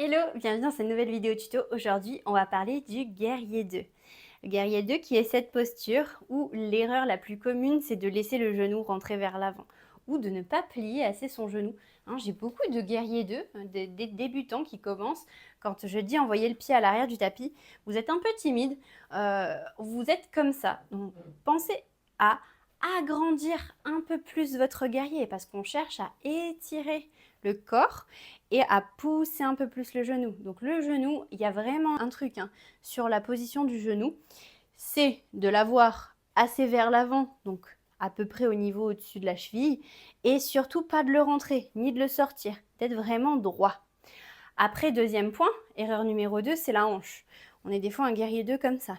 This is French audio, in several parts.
Hello, bienvenue dans cette nouvelle vidéo tuto. Aujourd'hui, on va parler du guerrier 2. Le guerrier 2 qui est cette posture où l'erreur la plus commune, c'est de laisser le genou rentrer vers l'avant ou de ne pas plier assez son genou. J'ai beaucoup de guerriers 2, des débutants qui commencent. Quand je dis envoyer le pied à l'arrière du tapis, vous êtes un peu timide, vous êtes comme ça. Donc, pensez à agrandir un peu plus votre guerrier parce qu'on cherche à étirer le corps et à pousser un peu plus le genou. Donc le genou, il y a vraiment un truc sur la position du genou, c'est de l'avoir assez vers l'avant, donc à peu près au niveau au-dessus de la cheville, et surtout pas de le rentrer, ni de le sortir, d'être vraiment droit. Après, deuxième point, erreur numéro 2, c'est la hanche. On est des fois un guerrier 2 comme ça.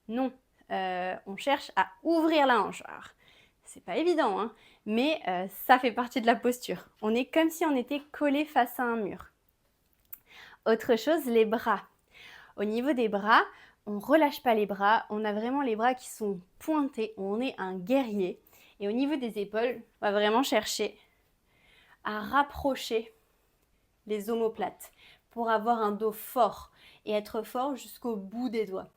Non, on cherche à ouvrir la hanche. Alors, c'est pas évident, mais ça fait partie de la posture. On est comme si on était collé face à un mur. Autre chose, les bras. Au niveau des bras, on ne relâche pas les bras, on a vraiment les bras qui sont pointés, on est un guerrier. Et au niveau des épaules, on va vraiment chercher à rapprocher les omoplates pour avoir un dos fort et être fort jusqu'au bout des doigts.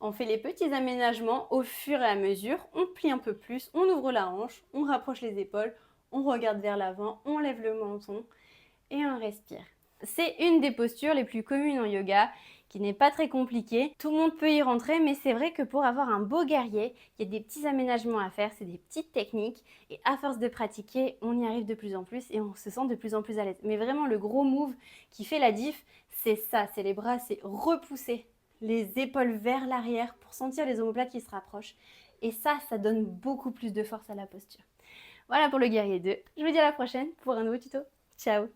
On fait les petits aménagements au fur et à mesure, on plie un peu plus, on ouvre la hanche, on rapproche les épaules, on regarde vers l'avant, on lève le menton et on respire. C'est une des postures les plus communes en yoga, qui n'est pas très compliquée. Tout le monde peut y rentrer, mais c'est vrai que pour avoir un beau guerrier, il y a des petits aménagements à faire, c'est des petites techniques, et à force de pratiquer, on y arrive de plus en plus et on se sent de plus en plus à l'aise. Mais vraiment, le gros move qui fait la diff, c'est ça, c'est les bras, c'est repousser les épaules vers l'arrière pour sentir les omoplates qui se rapprochent. Et ça donne beaucoup plus de force à la posture. Voilà pour le guerrier 2. Je vous dis à la prochaine pour un nouveau tuto. Ciao!